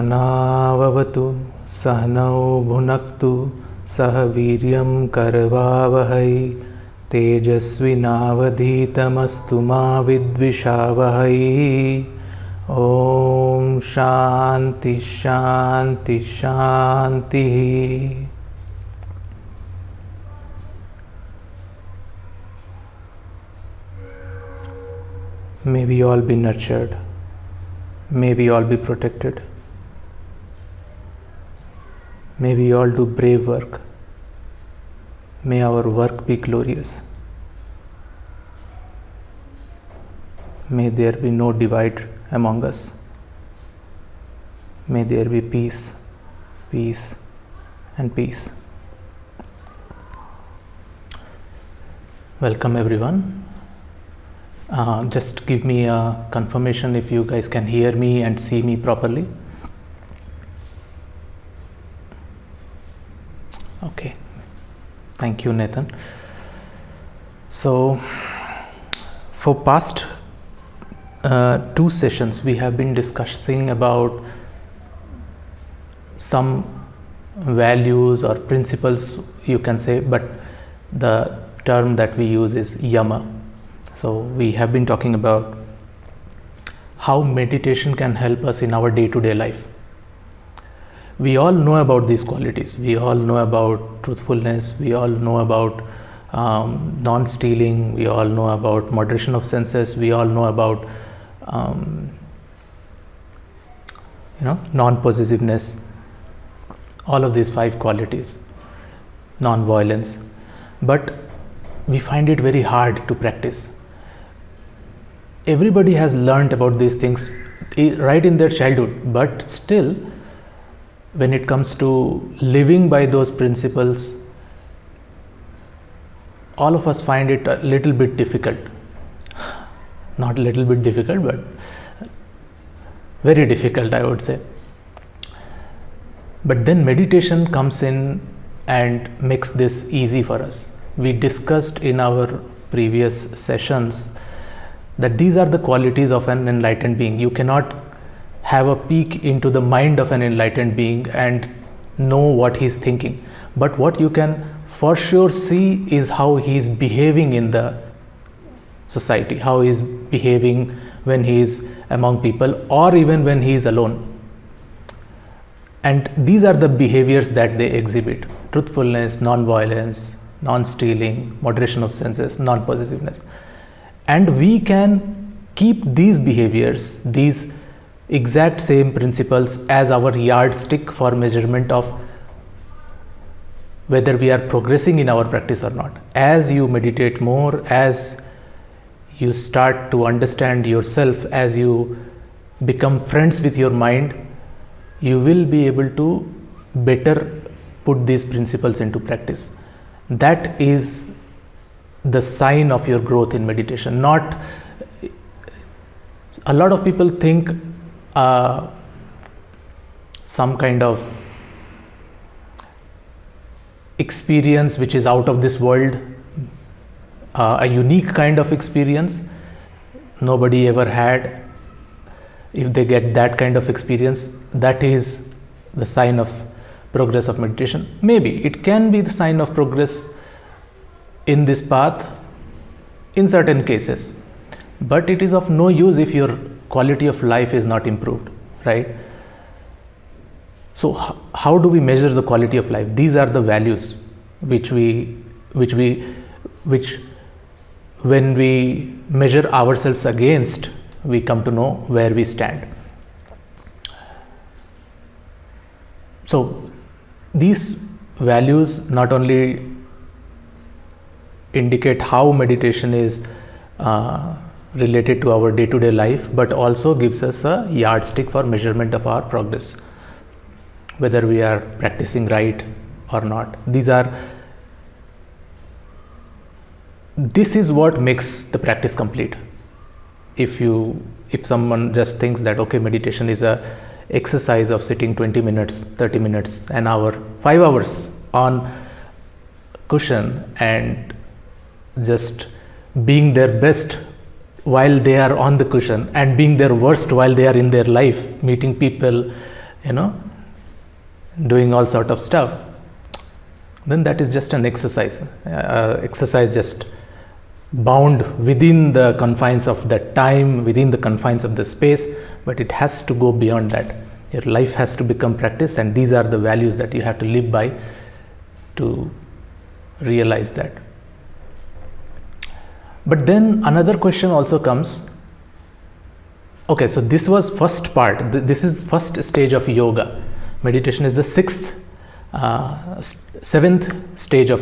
nāvavatu, saha bhunaktu, saha viryam karvavahai, tejasvinavadhitamastu ma vidvishavahai. Om Shanti Shanti Shanti. May we all be nurtured. May we all be protected. May we all do brave work. May our work be glorious. May there be no divide among us. May there be peace, peace, and peace. Welcome everyone. Just give me a confirmation if you guys can hear me and see me properly. Okay, thank you, Nathan. So, for past 2 sessions, we have been discussing about some values or principles, you can say, but the term that we use is yama. So, we have been talking about how meditation can help us in our day-to-day life. We all know about these qualities. We all know about truthfulness. We all know about non-stealing. We all know about moderation of senses. We all know about non-possessiveness. All of these 5 qualities, non-violence. But we find it very hard to practice. Everybody has learned about these things right in their childhood, but still, when it comes to living by those principles, all of us find it a little bit difficult. Not a little bit difficult, but very difficult, I would say. But then meditation comes in and makes this easy for us. We discussed in our previous sessions that these are the qualities of an enlightened being. You cannot have a peek into the mind of an enlightened being and know what he is thinking. But what you can for sure see is how he is behaving in the society, how he is behaving when he is among people or even when he is alone. And these are the behaviors that they exhibit: truthfulness, non-violence, non-stealing, moderation of senses, non-possessiveness. And we can keep these behaviors, these exact same principles, as our yardstick for measurement of whether we are progressing in our practice or not. As you meditate more, as you start to understand yourself, as you become friends with your mind, you will be able to better put these principles into practice. That is the sign of your growth in meditation. Not a lot of people think some kind of experience which is out of this world, a unique kind of experience nobody ever had. If they get that kind of experience, that is the sign of progress of meditation. Maybe it can be the sign of progress in this path in certain cases, but it is of no use if your quality of life is not improved, right? So how do we measure the quality of life? These are the values which we which when we measure ourselves against, we come to know where we stand. So these values not only indicate how meditation is related to our day-to-day life, but also gives us a yardstick for measurement of our progress, whether we are practicing right or not. This is what makes the practice complete. If someone just thinks that okay, meditation is a exercise of sitting 20 minutes, 30 minutes, an hour, 5 hours on cushion and just being their best while they are on the cushion and being their worst while they are in their life, meeting people, doing all sort of stuff, then that is just an exercise. Exercise just bound within the confines of that time, within the confines of the space, but it has to go beyond that. Your life has to become practice, and these are the values that you have to live by to realize that. But then another question also comes. Okay, so this was first part. This is first stage of yoga. Meditation is the seventh stage of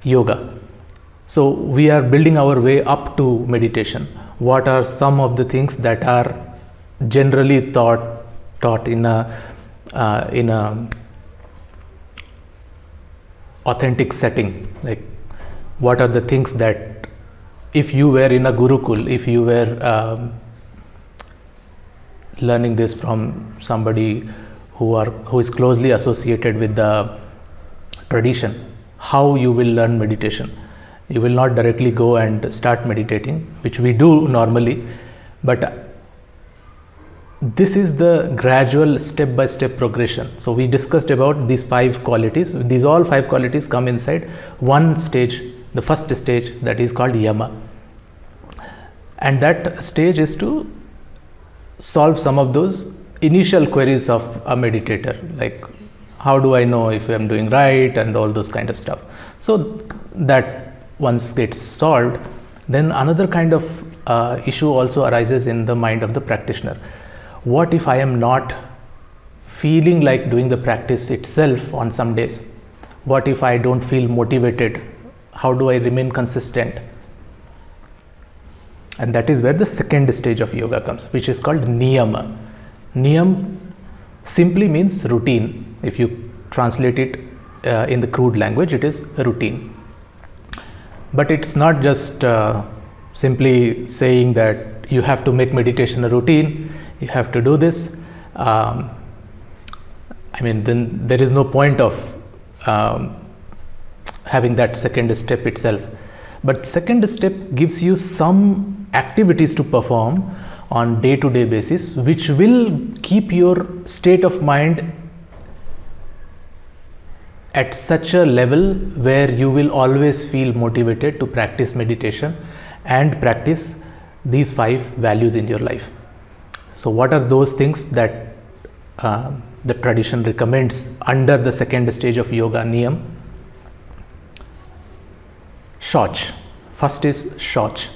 yoga. So we are building our way up to meditation. What are some of the things that are generally taught in a authentic setting? Like, what are the things that if you were in a gurukul, if you were learning this from somebody who is closely associated with the tradition, how you will learn meditation? You will not directly go and start meditating, which we do normally, but this is the gradual step-by-step progression. So we discussed about these 5 qualities. These all 5 qualities come inside one stage, the first stage, that is called yama. And that stage is to solve some of those initial queries of a meditator, like how do I know if I'm doing right and all those kind of stuff. So that once gets solved, then another kind of issue also arises in the mind of the practitioner. What if I am not feeling like doing the practice itself on some days? What if I don't feel motivated? How do I remain consistent? And that is where the second stage of yoga comes, which is called niyama. Niyam simply means routine. If you translate it in the crude language, it is a routine. But it's not just simply saying that you have to make meditation a routine, you have to do this. Then there is no point of having that second step itself. But second step gives you some activities to perform on day-to-day basis, which will keep your state of mind at such a level where you will always feel motivated to practice meditation and practice these 5 values in your life. So what are those things that the tradition recommends under the second stage of yoga, niyam? Shaucha. First is Shaucha.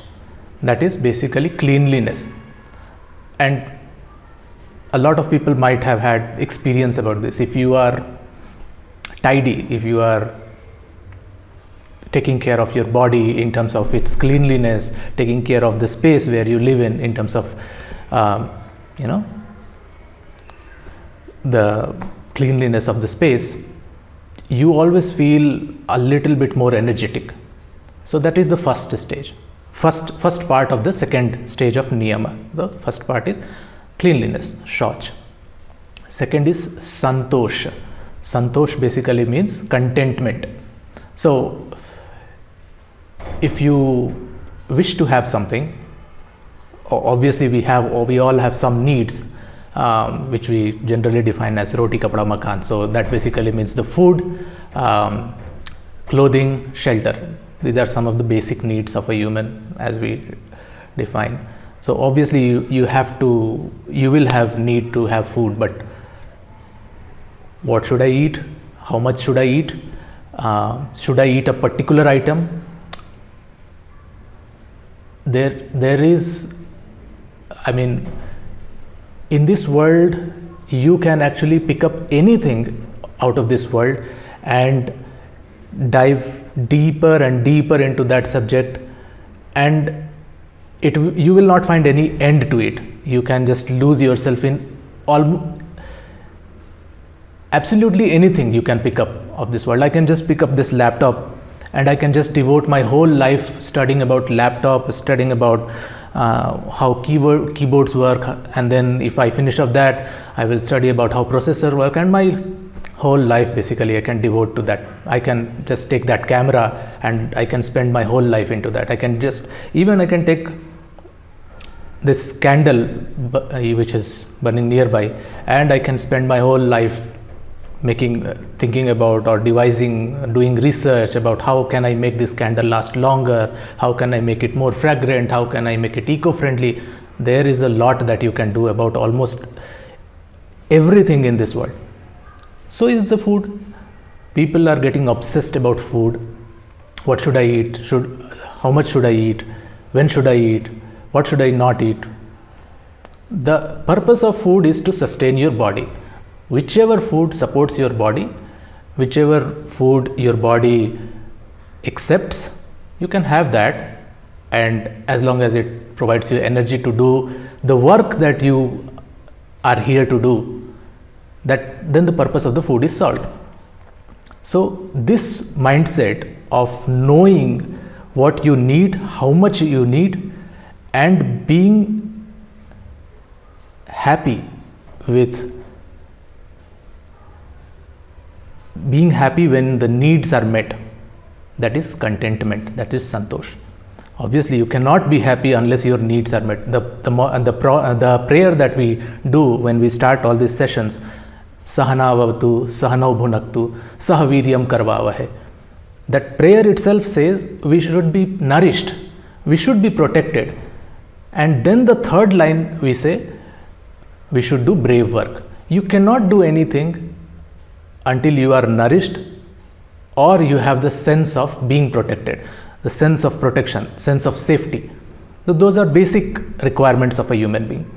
That is basically cleanliness. And a lot of people might have had experience about this. If you are tidy, if you are taking care of your body in terms of its cleanliness, taking care of the space where you live in terms of the cleanliness of the space, you always feel a little bit more energetic. So that is the first stage, first part of the second stage of niyama. The first part is cleanliness, Shaucha. Second is Santosha. Santosha basically means contentment. So if you wish to have something, obviously we all have some needs, which we generally define as roti kapda makan. So that basically means the food, clothing, shelter. These are some of the basic needs of a human as we define. So obviously you will have need to have food, but what should I eat? How much should I eat? Should I eat a particular item? There is, I mean, in this world, you can actually pick up anything out of this world and dive deeper and deeper into that subject, and you will not find any end to it. You can just lose yourself in absolutely anything you can pick up of this world. I can just pick up this laptop and I can just devote my whole life studying about laptop, studying about how keyboards work, and then if I finish up that, I will study about how processor work, and my whole life basically I can devote to that. I can just take that camera and I can spend my whole life into that. I can take this candle which is burning nearby, and I can spend my whole life thinking about or doing research about how can I make this candle last longer, how can I make it more fragrant, how can I make it eco-friendly. There is a lot that you can do about almost everything in this world. So is the food. People are getting obsessed about food. What should I eat? How much should I eat? When should I eat? What should I not eat? The purpose of food is to sustain your body. Whichever food supports your body, whichever food your body accepts, you can have that, and as long as it provides you energy to do the work that you are here to do, then the purpose of the food is solved. So this mindset of knowing what you need, how much you need, and being happy when the needs are met, that is contentment, that is Santosha. Obviously you cannot be happy unless your needs are met. The prayer that we do when we start all these sessions, saha nāvavatu, saha bhunaktu, saha viryam karvavahe, that prayer itself says we should be nourished, we should be protected, and then the third line we say we should do brave work. You cannot do anything until you are nourished or you have the sense of being protected, the sense of protection, sense of safety. So those are basic requirements of a human being.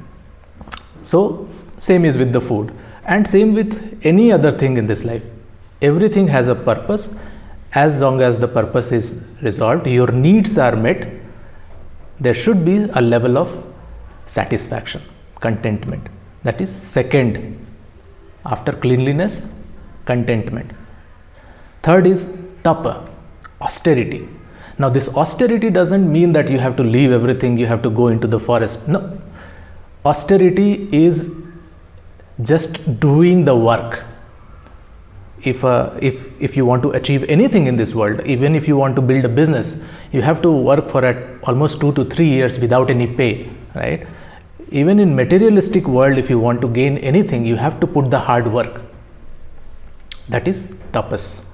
So same is with the food, and same with any other thing in this life. Everything has a purpose. As long as the purpose is resolved, your needs are met, there should be a level of satisfaction, contentment. That is second after cleanliness, contentment. Third is tapa, austerity. Now this austerity doesn't mean that you have to leave everything, you have to go into the forest. No, austerity is just doing the work. If you want to achieve anything in this world, even if you want to build a business, you have to work for almost 2 to 3 years without any pay, right? Even in materialistic world, if you want to gain anything, you have to put the hard work. That is tapas.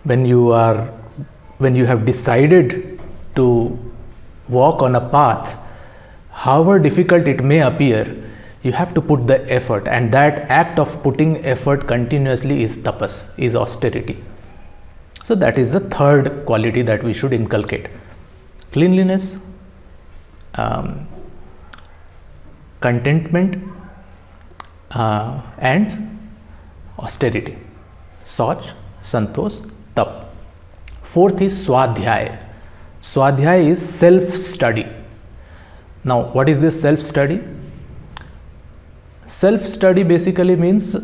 When you have decided to walk on a path, however difficult it may appear, you have to put the effort, and that act of putting effort continuously is tapas, is austerity. So that is the third quality that we should inculcate. Cleanliness, contentment, and austerity. Shaucha, Santosha, Tap. Fourth is Svadhyaya. Svadhyaya is self-study. Now, what is this self-study? Self-study basically means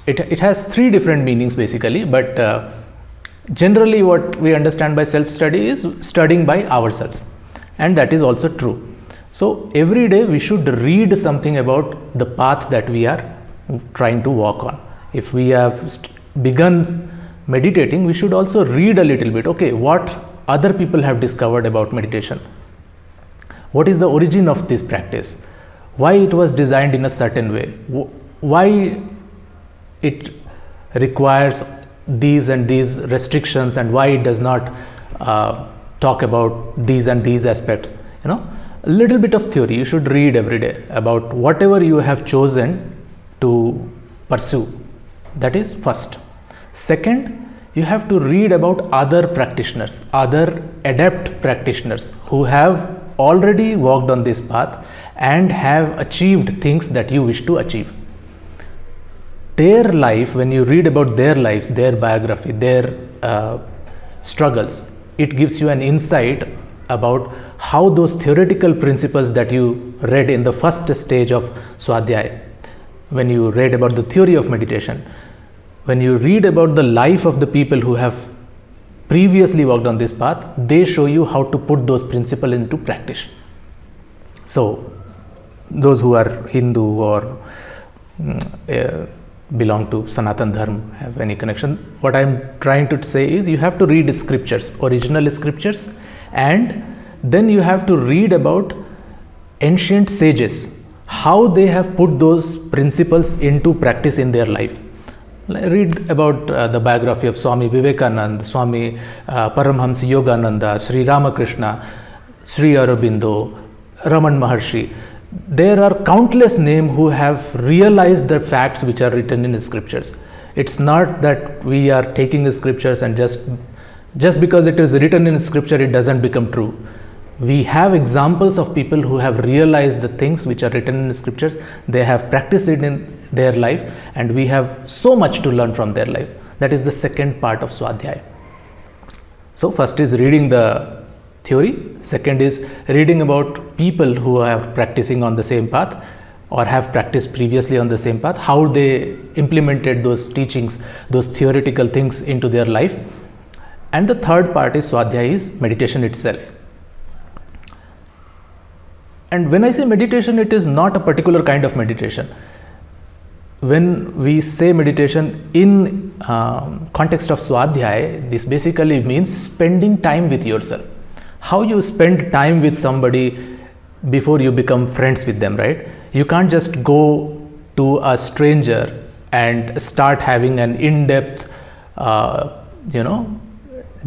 it has three different meanings basically, but generally what we understand by self-study is studying by ourselves, and that is also true. So every day we should read something about the path that we are trying to walk on. If we have begun meditating, we should also read a little bit, okay, what other people have discovered about meditation. What is the origin of this practice? Why it was designed in a certain way? Why it requires these and these restrictions, and why it does not talk about these and these aspects? A little bit of theory you should read every day about whatever you have chosen to pursue. That is first. Second, you have to read about other practitioners, other adept practitioners who have already walked on this path and have achieved things that you wish to achieve. Their life, when you read about their lives, their biography, their struggles, it gives you an insight about how those theoretical principles that you read in the first stage of Svadhyaya, when you read about the theory of meditation, when you read about the life of the people who have previously walked on this path, they show you how to put those principles into practice. So, those who are Hindu or belong to Sanatan Dharma, have any connection, what I am trying to say is you have to read scriptures, original scriptures, and then you have to read about ancient sages, how they have put those principles into practice in their life. Read about the biography of Swami Vivekananda, Swami Paramhamsa Yogananda, Sri Ramakrishna, Sri Aurobindo, Raman Maharshi. There are countless names who have realized the facts which are written in the scriptures. It's not that we are taking the scriptures and just because it is written in scripture, it doesn't become true. We have examples of people who have realized the things which are written in the scriptures. They have practiced it in their life, and we have so much to learn from their life. That is the second part of Svadhyaya. So first is reading the theory, second is reading about people who are practicing on the same path or have practiced previously on the same path, how they implemented those teachings, those theoretical things into their life. And the third part is Svadhyaya, is meditation itself. And when I say meditation, it is not a particular kind of meditation. When we say meditation in context of Svadhyaya, this basically means spending time with yourself. How you spend time with somebody before you become friends with them, right? You can't just go to a stranger and start having an in-depth,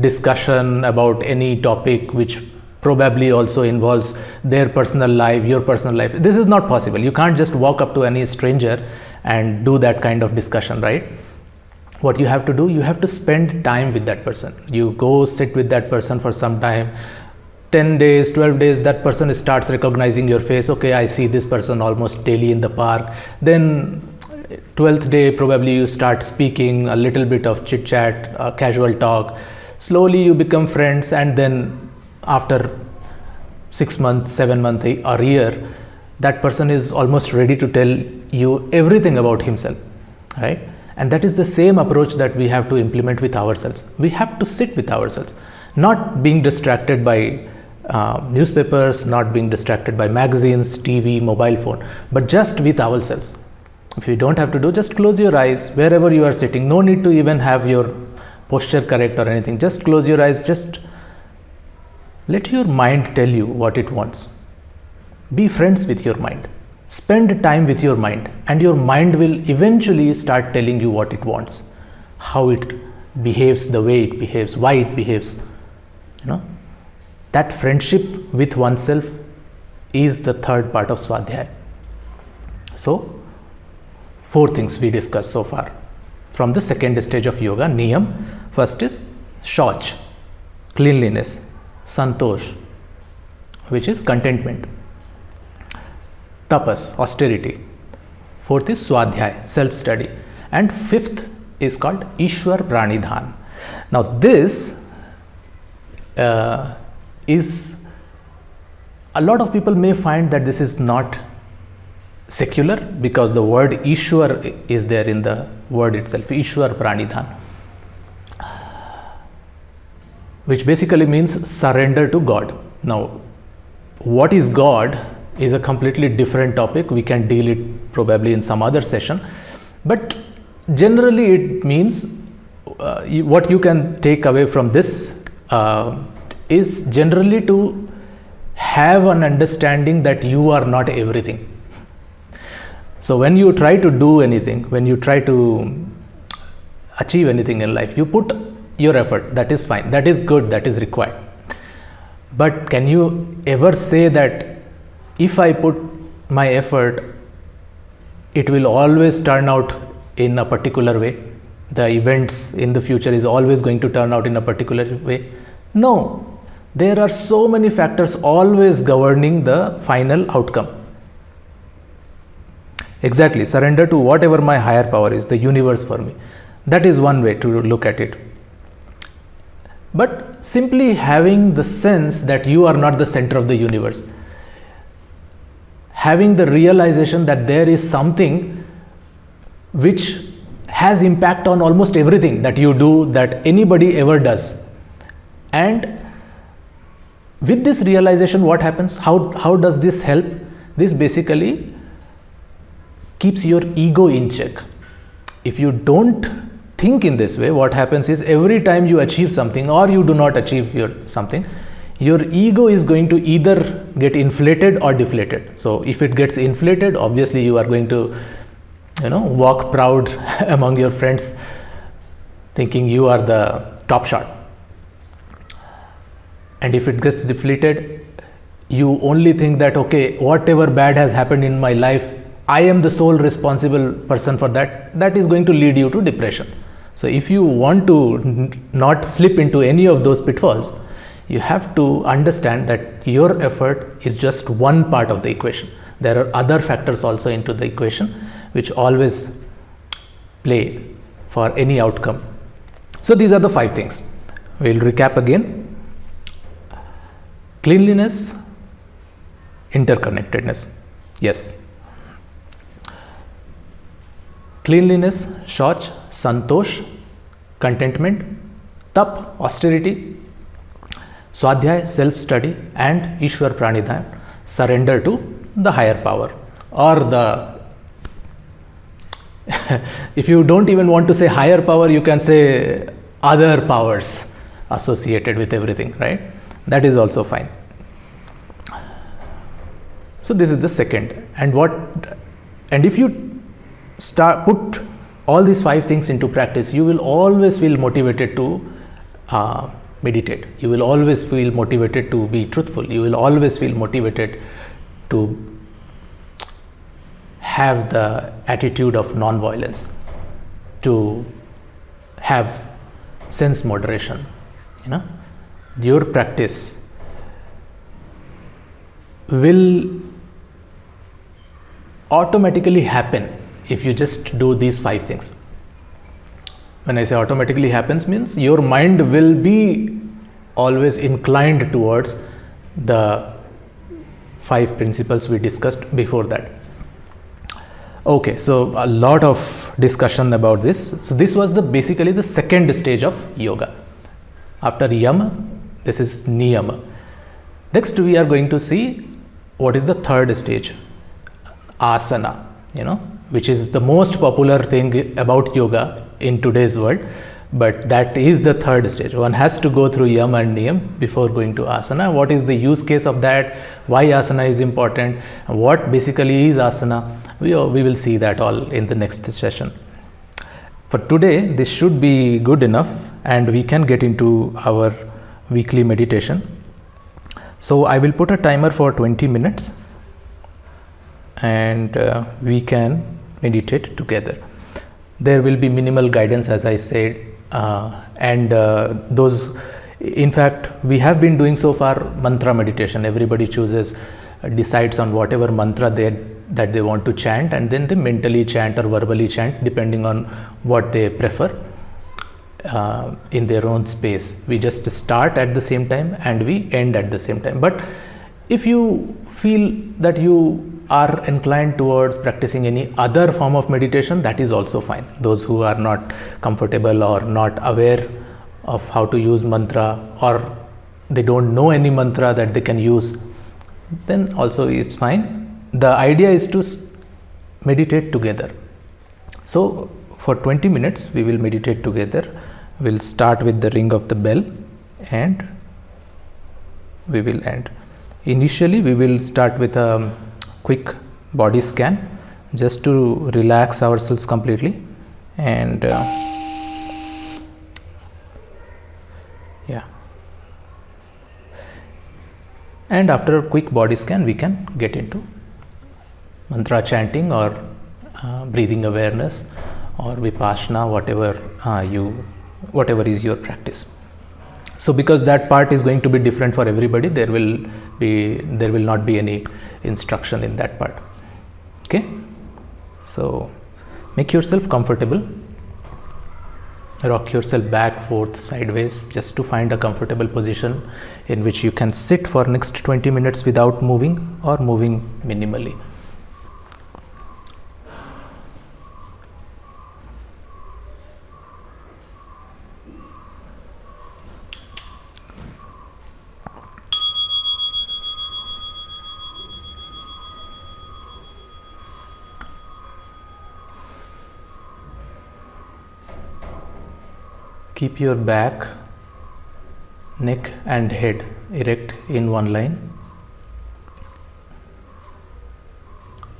discussion about any topic which probably also involves their personal life, your personal life. This is not possible. You can't just walk up to any stranger and do that kind of discussion, right? What you have to do, you have to spend time with that person. You go sit with that person for some time, 10 days, 12 days, that person starts recognizing your face. Okay, I see this person almost daily in the park. Then 12th day, probably you start speaking, a little bit of chit chat, casual talk. Slowly you become friends, and then after 6 months, 7 months, or a year, that person is almost ready to tell you everything about himself, right? And that is the same approach that we have to implement with ourselves. We have to sit with ourselves, not being distracted by newspapers, not being distracted by magazines, TV, mobile phone, but just with ourselves. If you don't have to do, just close your eyes wherever you are sitting. No need to even have your posture correct or anything. Just close your eyes. Just let your mind tell you what it wants. Be friends with your mind. Spend time with your mind, and your mind will eventually start telling you what it wants, how it behaves, the way it behaves, why it behaves. That friendship with oneself is the third part of Svadhyaya. So, 4 things we discussed so far from the second stage of yoga, niyam. First is Shaucha, cleanliness, Santosha, which is contentment, Tapas, austerity. 4th is Svadhyaya, self-study. And 5th is called Ishvara pranidhana. Now this is, a lot of people may find that this is not secular, because the word Ishvara is there in the word itself, Ishvara pranidhana, which basically means surrender to God. Now, what is God is a completely different topic. We can deal it probably in some other session, but generally it means what you can take away from this is generally to have an understanding that you are not everything. So when you try to do anything, when you try to achieve anything in life, you put your effort. That is fine, that is good, that is required. But can you ever say that if I put my effort, it will always turn out in a particular way. The events in the future is always going to turn out in a particular way. No, there are so many factors always governing the final outcome. Exactly, surrender to whatever my higher power is, the universe for me. That is one way to look at it. But simply having the sense that you are not the center of the universe, having the realization that there is something which has impact on almost everything that you do, that anybody ever does. And with this realization, what happens? How does this help? This basically keeps your ego in check. If you don't think in this way, what happens is every time you achieve something or you do not achieve something, your ego is going to either get inflated or deflated. So if it gets inflated, obviously you are going to walk proud among your friends, thinking you are the top shot. And if it gets deflated, you only think that, okay, whatever bad has happened in my life, I am the sole responsible person for that. That is going to lead you to depression. So if you want to not slip into any of those pitfalls, you have to understand that your effort is just one part of the equation. There are other factors also into the equation which always play for any outcome. So these are the 5 things. We'll recap again. Cleanliness, interconnectedness. Yes. Cleanliness, Shaucha, Santosha, contentment, Tapas, austerity, Svadhyaya, self-study, and Ishvara pranidhana, surrender to the higher power, or the if you don't even want to say higher power, you can say other powers associated with everything, right? That is also fine. So this is the second. And if you put all these 5 things into practice, you will always feel motivated to meditate. You will always feel motivated to be truthful. You will always feel motivated to have the attitude of non-violence, to have sense moderation. Your practice will automatically happen if you just do these 5 things. When I say automatically happens, means your mind will be always inclined towards the 5 principles we discussed before that. Okay, so a lot of discussion about this. So this was basically the second stage of yoga. After yama, this is niyama. Next we are going to see what is the third stage, asana, which is the most popular thing about yoga in today's world, but that is the third stage. One has to go through yama and niyam before going to asana. What is the use case of that? Why asana is important? What basically is asana? We will see that all in the next session. For today, this should be good enough, and we can get into our weekly meditation. So I will put a timer for 20 minutes and we can meditate together. There will be minimal guidance, as I said, and in fact, we have been doing so far mantra meditation. Everybody decides on whatever mantra that they want to chant, and then they mentally chant or verbally chant depending on what they prefer in their own space. We just start at the same time and we end at the same time. But if you feel that you are inclined towards practicing any other form of meditation, that is also fine. Those who are not comfortable or not aware of how to use mantra, or they don't know any mantra that they can use, then also it's fine. The idea is to meditate together. So for 20 minutes we will meditate together. We'll start with the ring of the bell and we will end. Initially we will start with a quick body scan just to relax ourselves completely, and and after a quick body scan we can get into mantra chanting or breathing awareness or vipassana, whatever is your practice. So because that part is going to be different for everybody, there will not be any instruction in that part. Okay, so make yourself comfortable, rock yourself back, forth, sideways, just to find a comfortable position in which you can sit for next 20 minutes without moving or moving minimally. Keep your back, neck and head erect in one line.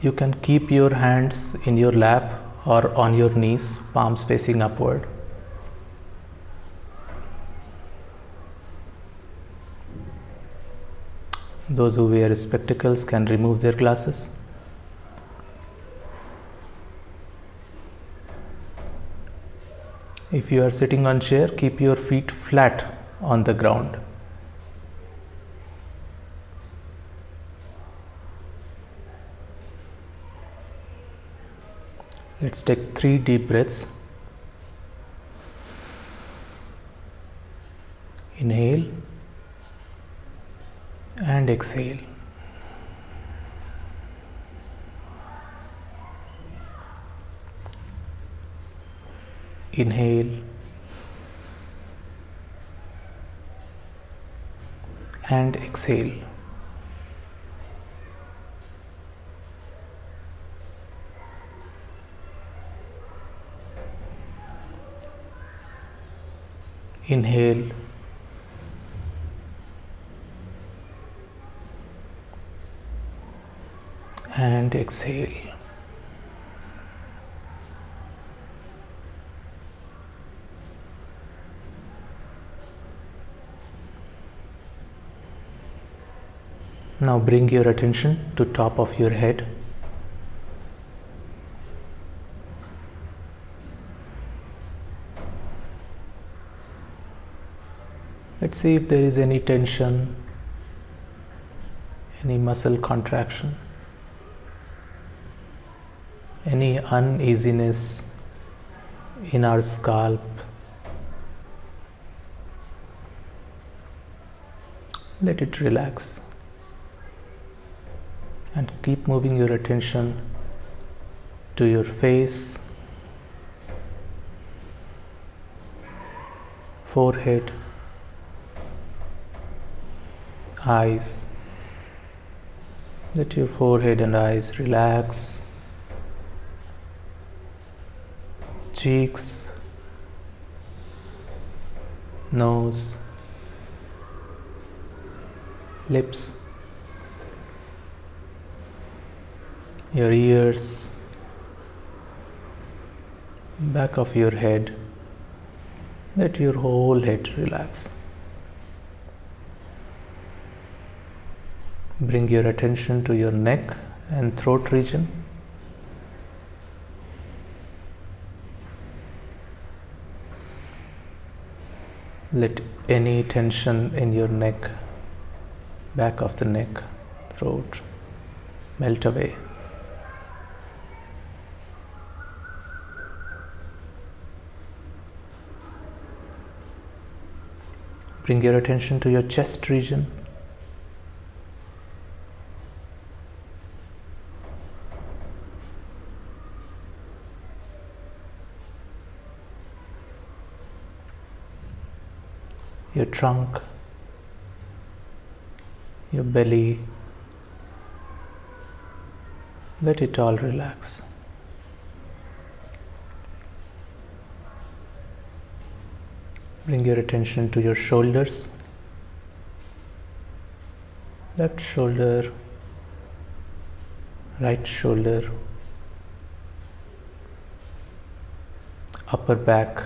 You can keep your hands in your lap or on your knees, palms facing upward. Those who wear spectacles can remove their glasses. If you are sitting on chair, keep your feet flat on the ground. Let's take 3 deep breaths. Inhale and exhale. Inhale and exhale. Inhale and exhale. Now bring your attention to top of your head. Let's see if there is any tension, any muscle contraction, any uneasiness in our scalp. Let it relax and keep moving your attention to your face, forehead, eyes. Let your forehead and eyes relax. Cheeks, nose, lips, your ears, back of your head. Let your whole head relax. Bring your attention to your neck and throat region. Let any tension in your neck, back of the neck, throat, melt away. Bring your attention to your chest region. Your trunk, your belly. Let it all relax. Bring your attention to your shoulders, left shoulder, right shoulder, upper back,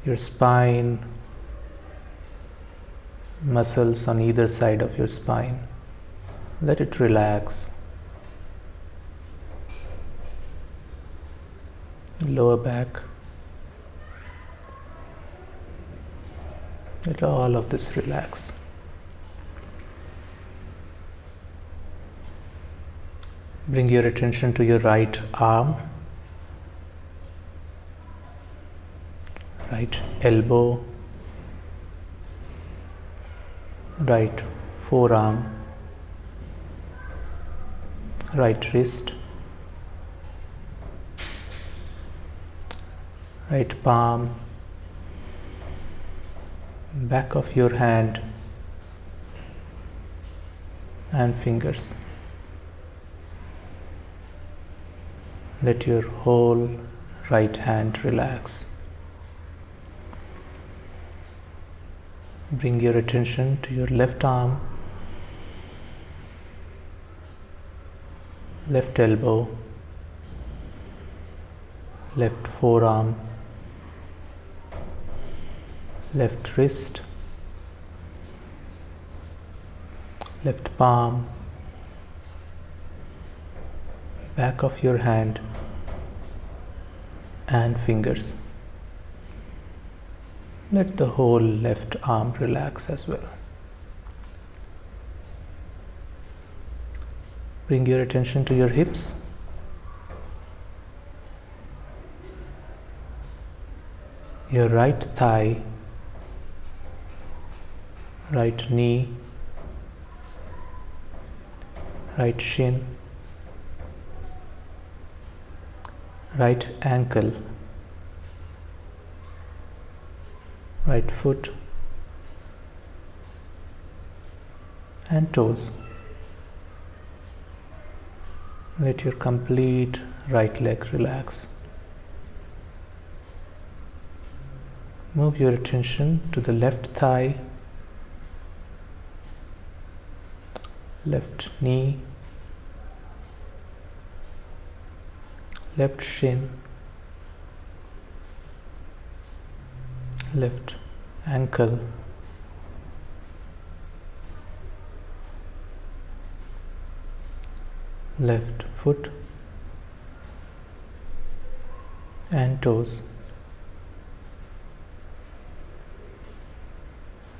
your spine, muscles on either side of your spine, Let it relax. Lower back. Let all of this relax. Bring your attention to your right arm, right elbow, right forearm, right wrist, right palm, back of your hand and fingers. Let your whole right hand relax. Bring your attention to your left arm, left elbow, left forearm, left wrist, left palm, back of your hand and fingers. Let the whole left arm relax as well. Bring your attention to your hips. Your right thigh, right knee, right shin, right ankle, right foot and toes. Let your complete right leg relax. Move your attention to the left thigh, left knee, left shin, left ankle, left foot and toes.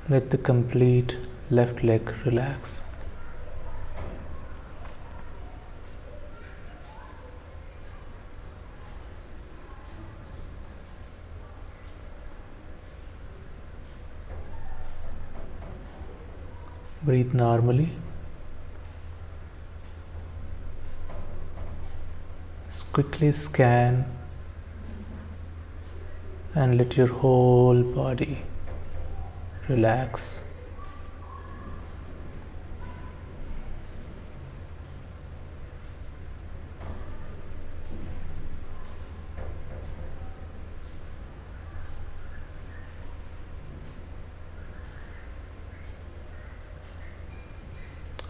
Let the complete left leg relax. Breathe normally. Quickly scan and let your whole body relax.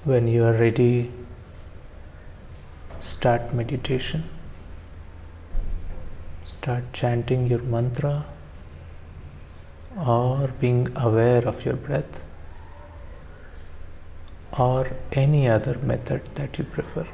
When you are ready, start meditation. Start chanting your mantra or being aware of your breath or any other method that you prefer.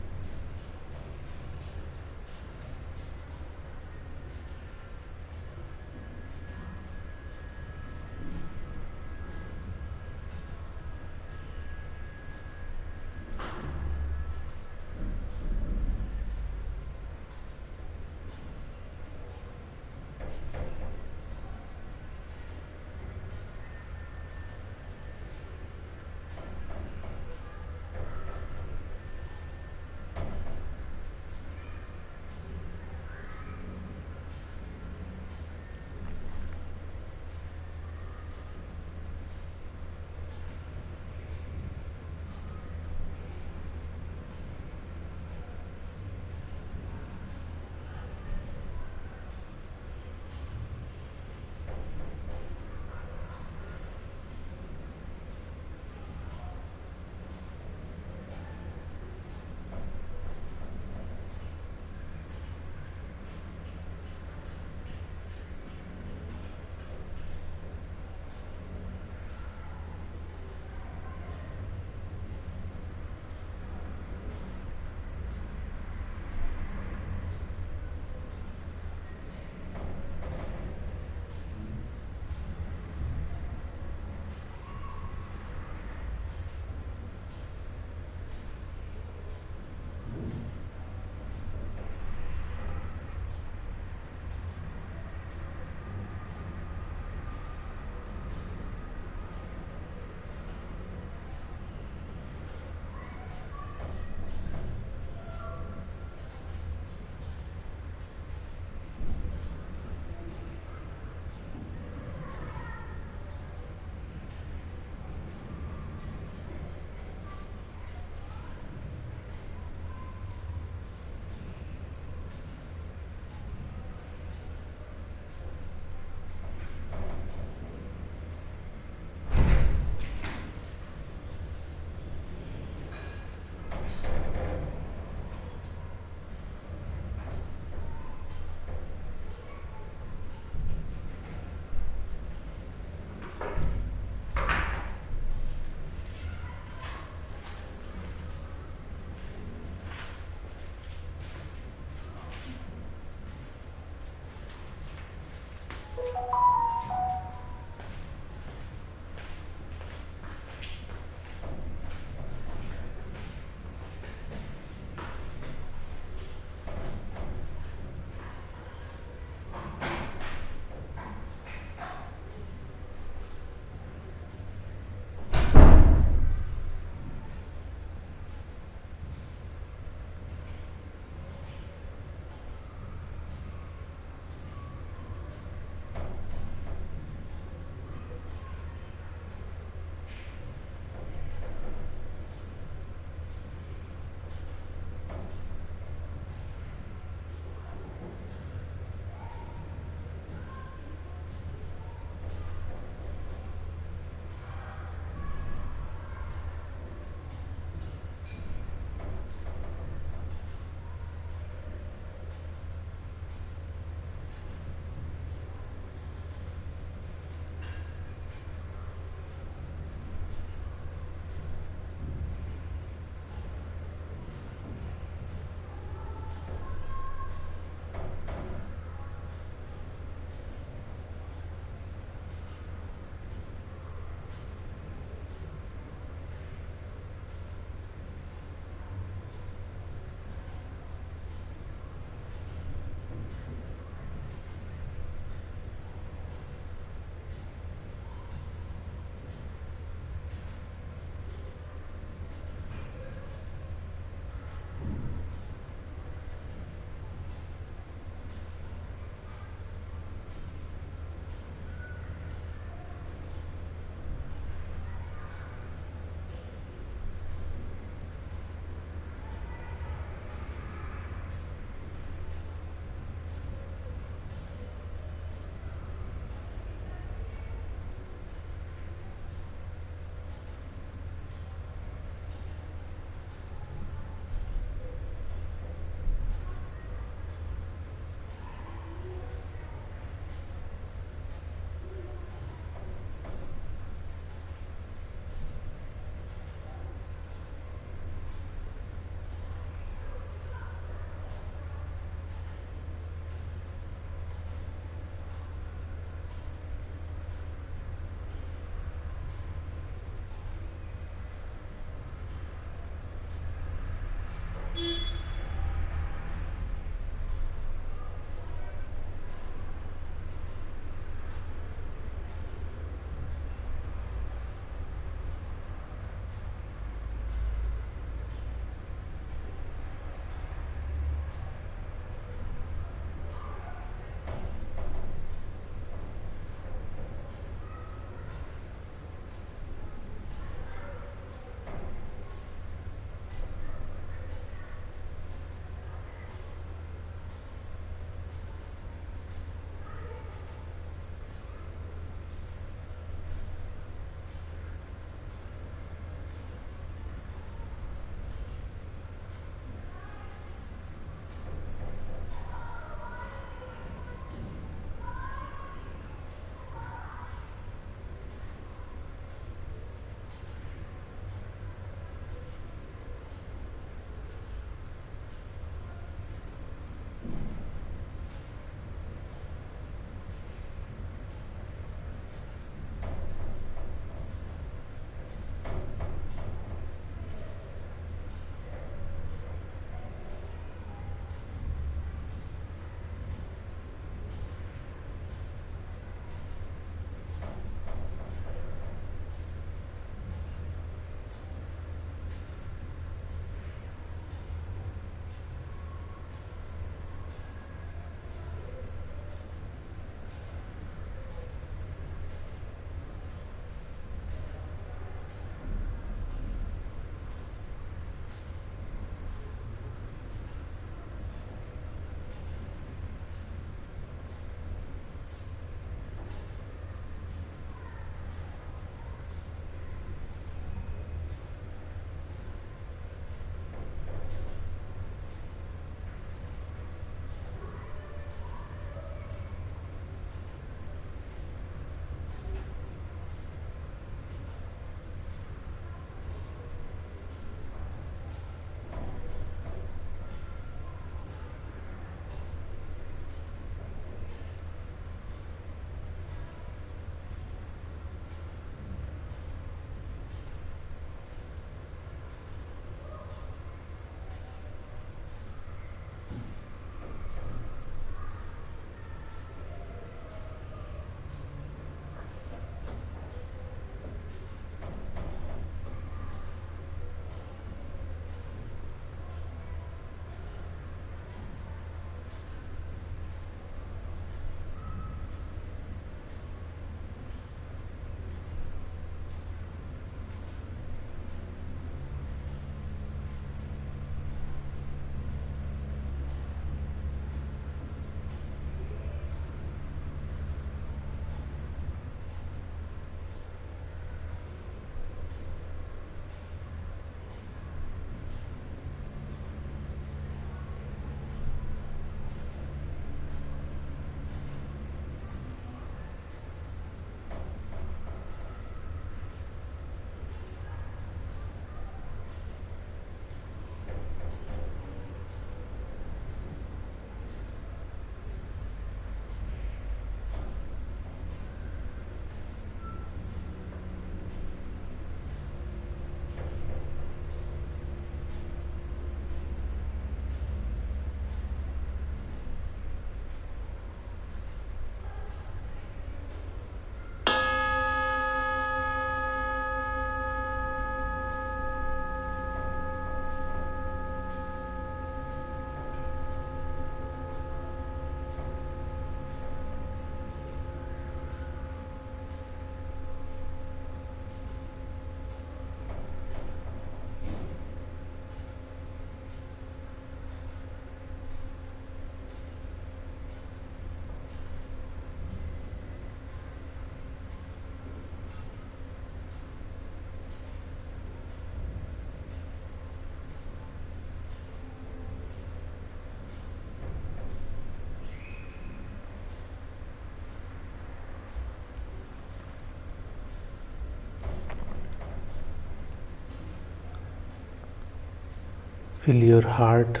Fill your heart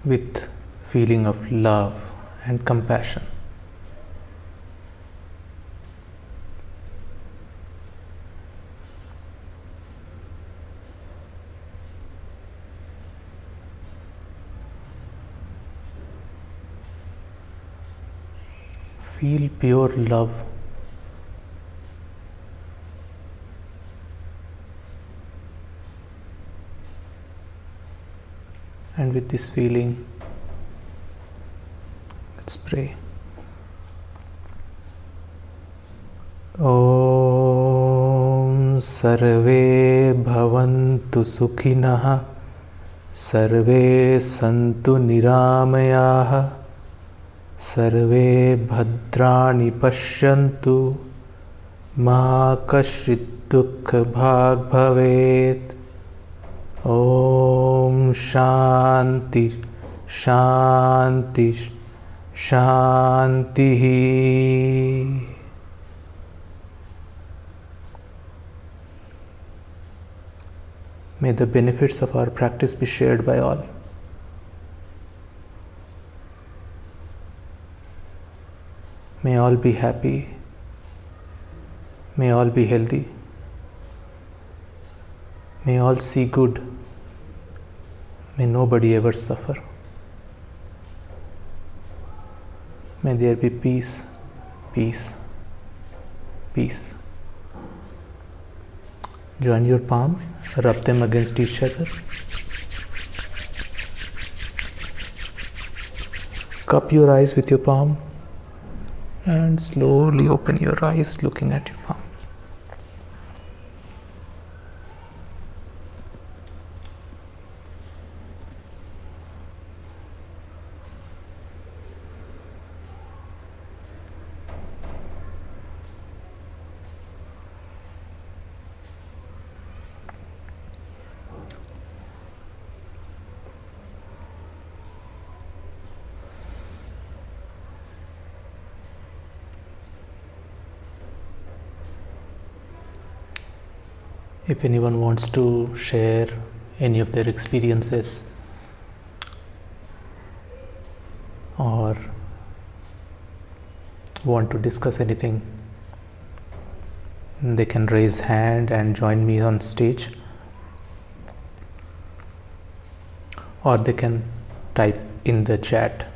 with feeling of love and compassion. Feel pure love. And with this feeling, let's pray. Om sarve bhavantu sukhinaḥ, sarve santu niramayaः, sarve bhadrani pashyantu, ma kaśyid dukkha bhag bhavet. Om Shanti Shanti Shanti. May the benefits of our practice be shared by all. May all be happy. May all be healthy. May all see good. May nobody ever suffer. May there be peace, peace, peace. Join your palm, rub them against each other. Cup your eyes with your palm and slowly open your eyes looking at your palm. If anyone wants to share any of their experiences or want to discuss anything, they can raise hand and join me on stage, or they can type in the chat.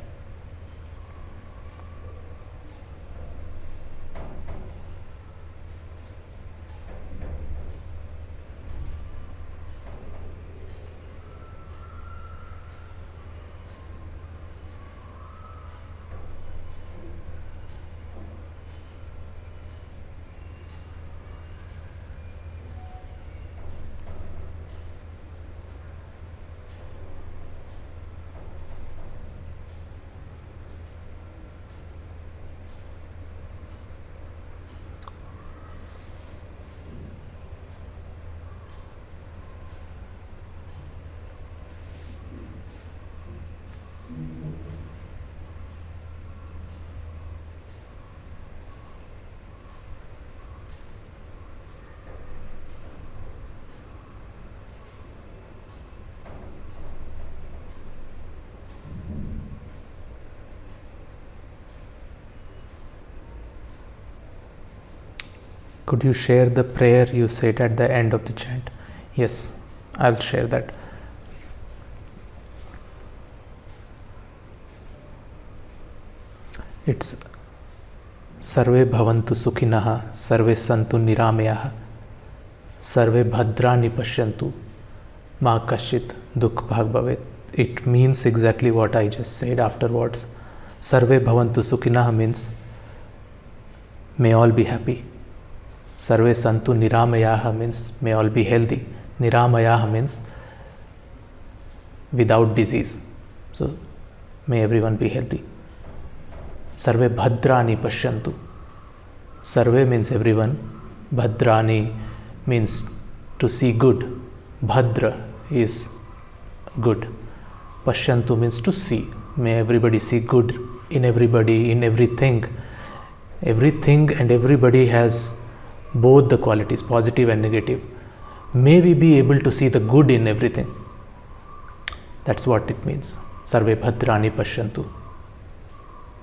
Could you share the prayer you said at the end of the chant? Yes, I'll share that. It's sarve bhavantu sukhinaḥ, sarve santu niramayaः, sarve bhadrani pashyantu, ma kaśyid dukkha bhag bhavet. It means exactly what I just said afterwards. Sarve bhavantu sukhinaḥ means may all be happy. Sarve santu niramayaः means may all be healthy. Niramayaः means without disease. So may everyone be healthy. Sarve bhadrani pashyantu. Sarve means everyone. Bhadrani means to see good. Bhadra is good. Pashyantu means to see. May everybody see good in everybody, in everything. Everything and everybody has both the qualities, positive and negative. May we be able to see the good in everything. That's what it means. Sarve bhadrani pashyantu.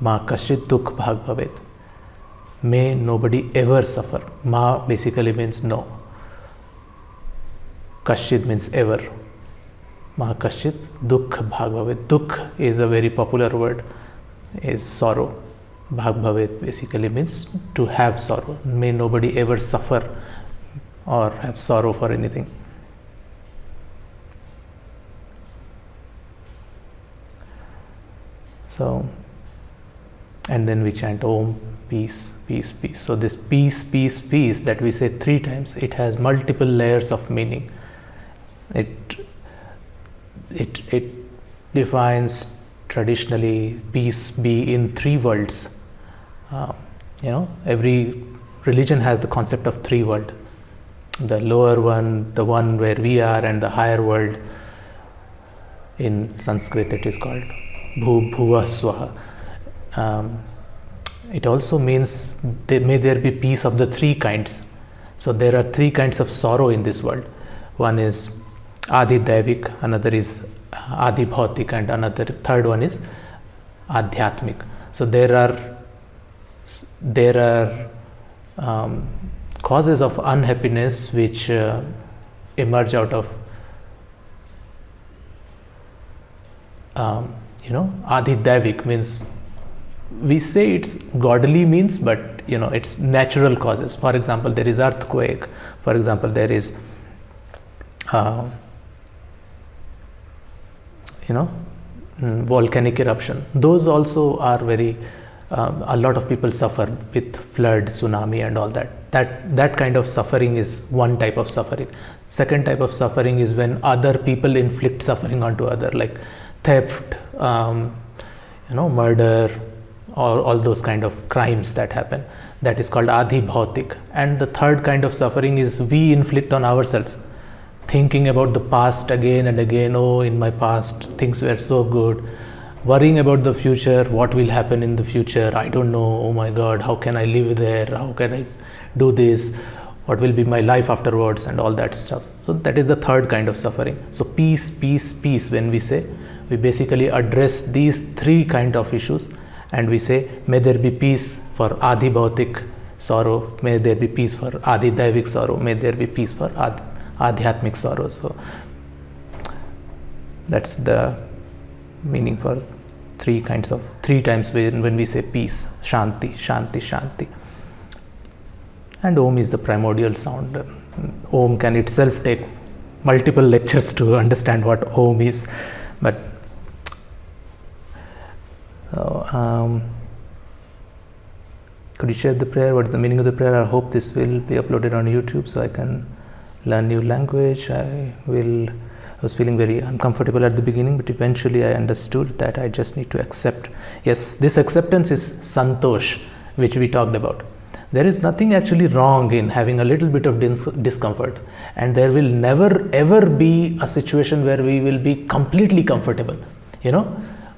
Ma kaschit dukh bhag bhavet. May nobody ever suffer. Ma basically means no. Kaschit means ever. Ma kaschit dukh bhag bhavet. Dukh is a very popular word, is sorrow. Bhag bhavet basically means to have sorrow. May nobody ever suffer or have sorrow for anything. So, and then we chant Om, peace, peace, peace. So this peace, peace, peace that we say 3 times, it has multiple layers of meaning. It defines traditionally peace be in 3 worlds. Every religion has the concept of 3 world. The lower one, the one where we are, and the higher world. In Sanskrit it is called Bhu Bhuva Swaha. It also means may there be peace of the 3 kinds. So there are 3 kinds of sorrow in this world. One is Adi Daivik, another is Adi Bhautik, and third one is Adhyatmik. So there are causes of unhappiness which emerge out of Adi Daivik means, we say it's godly means, but it's natural causes. For example, there is earthquake. For example, there is volcanic eruption. Those also are very a lot of people suffer with flood, tsunami and all that. That kind of suffering is one type of suffering. Second type of suffering is when other people inflict suffering onto other, like theft, murder, all those kind of crimes that happen. That is called Adi Bhautik. And the third kind of suffering is we inflict on ourselves, thinking about the past again and again. Oh, in my past things were so good. Worrying about the future, what will happen in the future, I don't know. Oh my God, how can I live there? How can I do this? What will be my life afterwards, and all that stuff. So that is the third kind of suffering. So peace, peace, peace, when we say, we basically address these 3 kind of issues, and we say, may there be peace for Adi Bhautik sorrow, may there be peace for Adi Daivik sorrow, may there be peace for Adhyatmik sorrow. So that's the meaning for 3 times when we say peace. Shanti, Shanti, Shanti. And Om is the primordial sound. Om can itself take multiple lectures to understand what Om is. But could you share the prayer? What is the meaning of the prayer? I hope this will be uploaded on YouTube so I can learn new language. I was feeling very uncomfortable at the beginning, but eventually I understood that I just need to accept. Yes, this acceptance is Santosha, which we talked about. There is nothing actually wrong in having a little bit of discomfort, and there will never ever be a situation where we will be completely comfortable.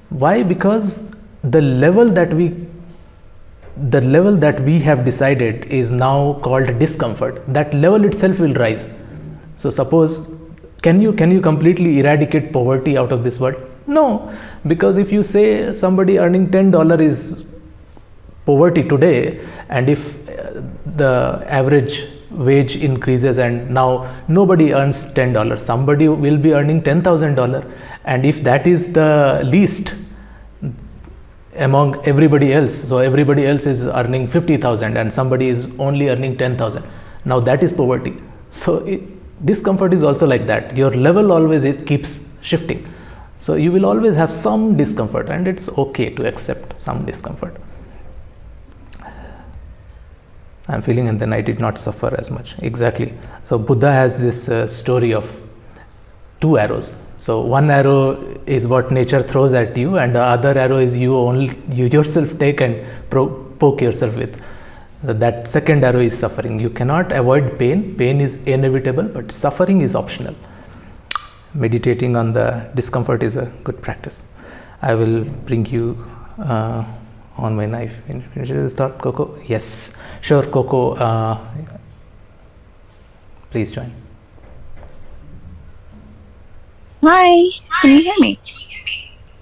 Why? Because the level that we have decided is now called discomfort. That level itself will rise. So suppose, can you completely eradicate poverty out of this world? No, because if you say somebody earning $10 is poverty today, and if the average wage increases and now nobody earns $10, somebody will be earning $10,000, and if that is the least among everybody else, so everybody else is earning 50,000 and somebody is only earning 10,000, now that is poverty. So discomfort is also like that. Your level always it keeps shifting, so you will always have some discomfort, and it's okay to accept some discomfort. I'm feeling, and then I did not suffer as much. Exactly. So Buddha has this story of 2 arrows. So one arrow is what nature throws at you, and the other arrow is you yourself take and poke yourself with. That second arrow is suffering. You cannot avoid pain. Pain is inevitable, but suffering is optional. Meditating on the discomfort is a good practice. I will bring you on my knife. Finish this thought, Coco? Yes, sure, Coco. Please join. Hi, can you hear me?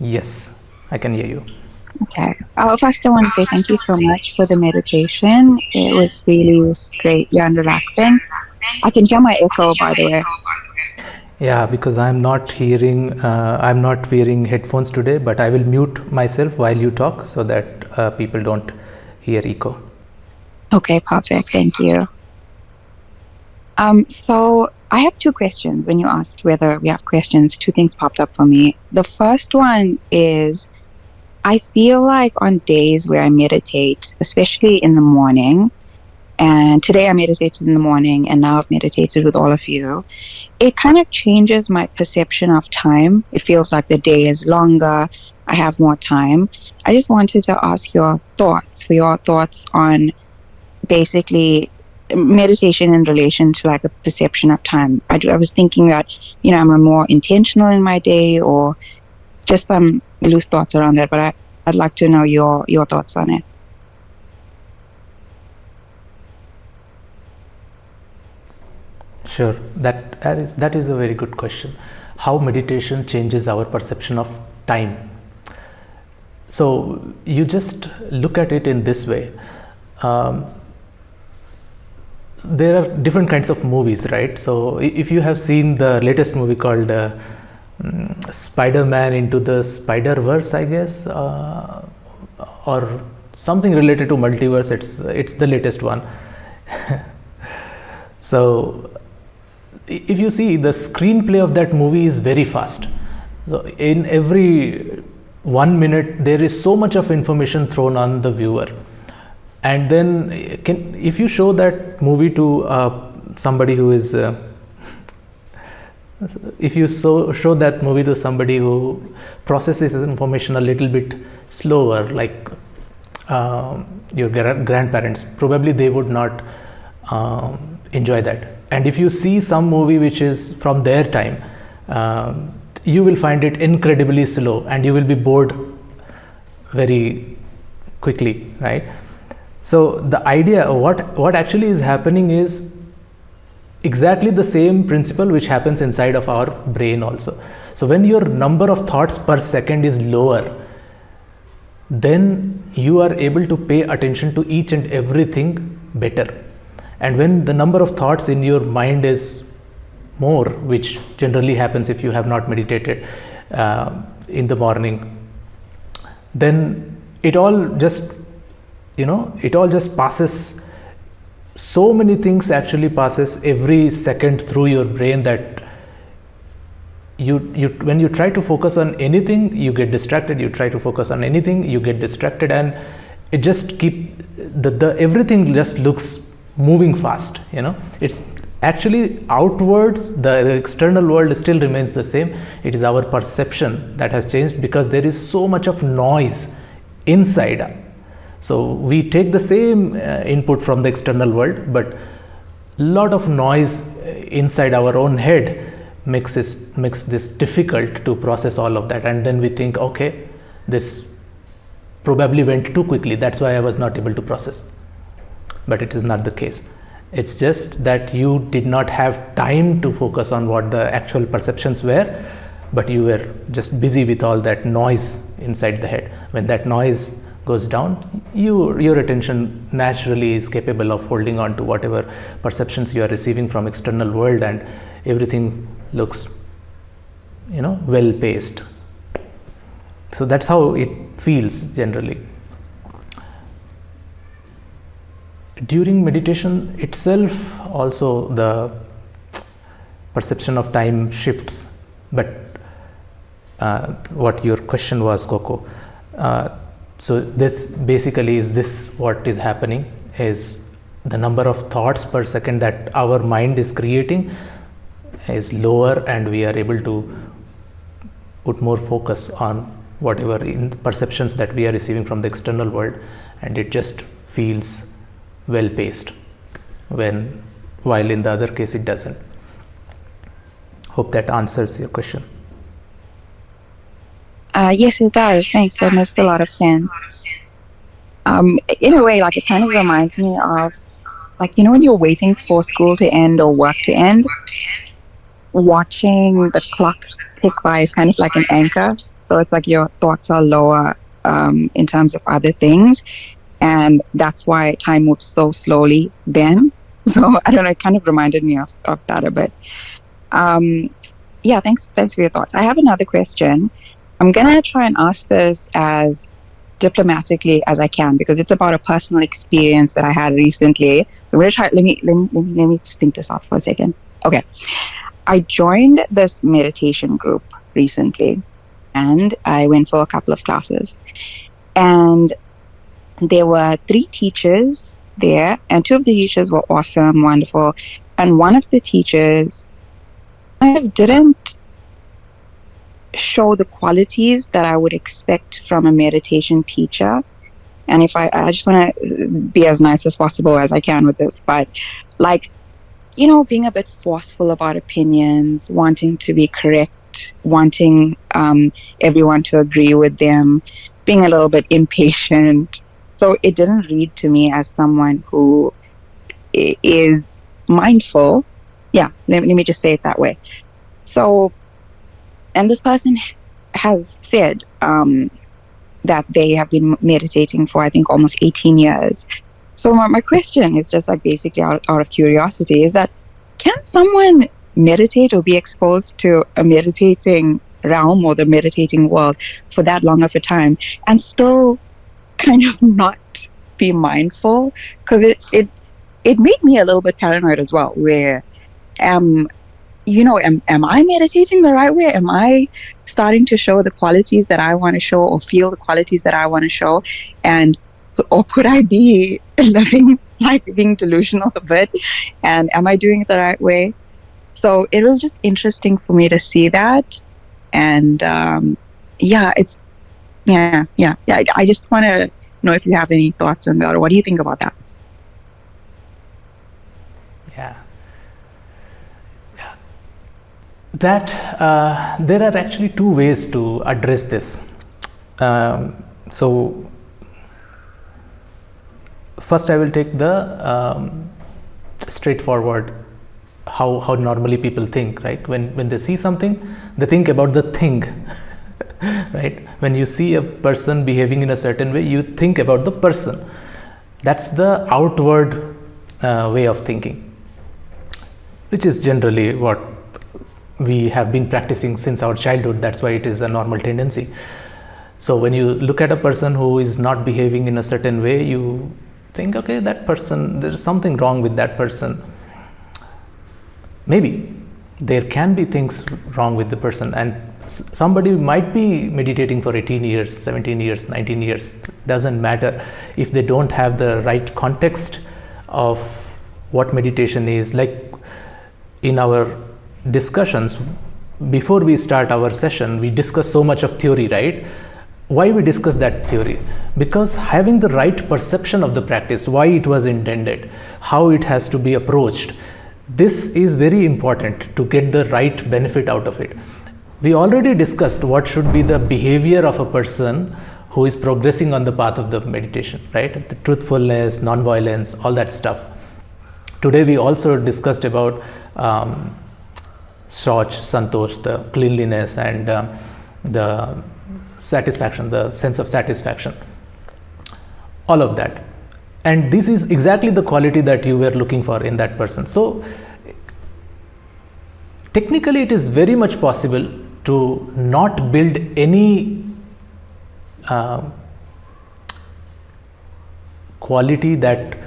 Yes, I can hear you. Okay. First, I want to say thank you so much for the meditation. It was really great and relaxing. I can hear my echo, by the way. Yeah, because I'm not wearing headphones today, but I will mute myself while you talk so that people don't hear echo. Okay, perfect. Thank you. So I have two questions. When you asked whether we have questions, two things popped up for me. The first one is I feel like on days where I meditate, especially in the morning, and today I meditated in the morning, and now I've meditated with all of you. It kind of changes my perception of time. It feels like the day is longer. I have more time. I just wanted to ask for your thoughts on basically meditation in relation to like a perception of time. I was thinking that, I'm more intentional in my day or just some loose thoughts around that, but I'd like to know your thoughts on it. Sure, that is a very good question. How meditation changes our perception of time. So you just look at it in this way. Um, there are different kinds of movies, right? So if you have seen the latest movie called Spider-Man into the Spider-Verse, I guess, or something related to multiverse, it's the latest one. So if you see, the screenplay of that movie is very fast. So in every 1 minute there is so much of information thrown on the viewer, and then if you show that movie to somebody who is if you show that movie to somebody who processes information a little bit slower, like your grandparents, probably they would not enjoy that. And if you see some movie which is from their time, you will find it incredibly slow and you will be bored very quickly, right? So the idea, what actually is happening is exactly the same principle which happens inside of our brain also. So when your number of thoughts per second is lower, then you are able to pay attention to each and everything better. And when the number of thoughts in your mind is more, which generally happens if you have not meditated in the morning, then it all just passes. So many things actually passes every second through your brain that you when you try to focus on anything, you get distracted. You try to focus on anything, you get distracted, and it just the everything just looks moving fast. It's actually outwards, the external world still remains the same. It is our perception that has changed because there is so much of noise inside. So we take the same input from the external world, but lot of noise inside our own head makes this difficult to process all of that. And then we think, okay, this probably went too quickly, that's why I was not able to process. But it is not the case. It's just that you did not have time to focus on what the actual perceptions were, but you were just busy with all that noise inside the head. When that noise goes down, your attention naturally is capable of holding on to whatever perceptions you are receiving from external world, and everything looks well paced. So that's how it feels generally. During meditation itself also the perception of time shifts, but what your question was, Coco, so this basically is this what is happening is the number of thoughts per second that our mind is creating is lower, and we are able to put more focus on whatever in perceptions that we are receiving from the external world, and it just feels well paced, while in the other case it doesn't. Hope that answers your question. Yes, it does. Thanks. That makes a lot of sense. In a way, like it kind of reminds me of, like, when you're waiting for school to end or work to end, watching the clock tick by is kind of like an anchor. So it's like your thoughts are lower in terms of other things. And that's why time moves so slowly then. So I don't know, it kind of reminded me of that a bit. Yeah, thanks for your thoughts. I have another question. I'm gonna try and ask this as diplomatically as I can because it's about a personal experience that I had recently. So I'm gonna try. Let me just think this out for a second. Okay, I joined this meditation group recently, and I went for a couple of classes, and there were 3 teachers there, and 2 of the teachers were awesome, wonderful, and one of the teachers kind of didn't show the qualities that I would expect from a meditation teacher. And if I just want to be as nice as possible as I can with this, but like, being a bit forceful about opinions, wanting to be correct, wanting everyone to agree with them, being a little bit impatient. So it didn't read to me as someone who is mindful. Yeah, let me just say it that way. So, and this person has said that they have been meditating for, I think, almost 18 years. So my question is just like basically out of curiosity is that can someone meditate or be exposed to a meditating realm or the meditating world for that long of a time and still kind of not be mindful? Because it made me a little bit paranoid as well, where am I meditating the right way? Am I starting to show the qualities that I want to show or feel the qualities that I want to show? Or could I be living like being delusional a bit? And am I doing it the right way? So it was just interesting for me to see that. And I just want to know if you have any thoughts on that, or what do you think about that? Yeah. That there are actually 2 ways to address this. So first I will take the straightforward how normally people think, right? When they see something, they think about the thing. Right? When you see a person behaving in a certain way, you think about the person. That's the outward way of thinking, which is generally what we have been practicing since our childhood. That's why it is a normal tendency. So when you look at a person who is not behaving in a certain way, you think, okay, that person, there's something wrong with that person. Maybe there can be things wrong with the person, and somebody might be meditating for 18 years, 17 years, 19 years. Doesn't matter if they don't have the right context of what meditation is. Like in our discussions before we start our session, we discuss so much of theory, right? Why we discuss that theory? Because having the right perception of the practice, why it was intended, how it has to be approached, this is very important to get the right benefit out of it. We already discussed what should be the behavior of a person who is progressing on the path of the meditation, right? The truthfulness, non-violence, all that stuff. Today we also discussed about Shaucha, Santosha, the cleanliness, and the satisfaction, the sense of satisfaction, all of that. And this is exactly the quality that you were looking for in that person. So technically it is very much possible to not build any quality that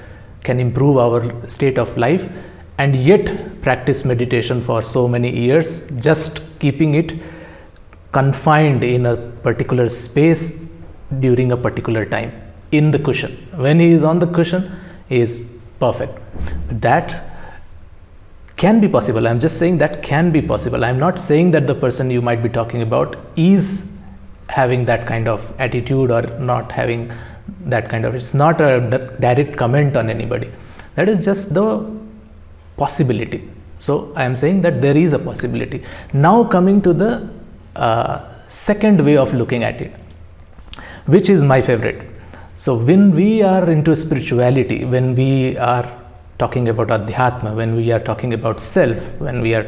can improve our state of life, and yet practice meditation for so many years, just keeping it confined in a particular space during a particular time in the cushion. When he is on the cushion, he is perfect. But that can be possible. I'm just saying that can be possible. I'm not saying that the person you might be talking about is having that kind of attitude or not having that kind of, it's not a direct comment on anybody. That is just the possibility. So I am saying that there is a possibility. Now coming to the second way of looking at it, which is my favorite. So when we are into spirituality, when we are talking about adhyatma, when we are talking about self, when we are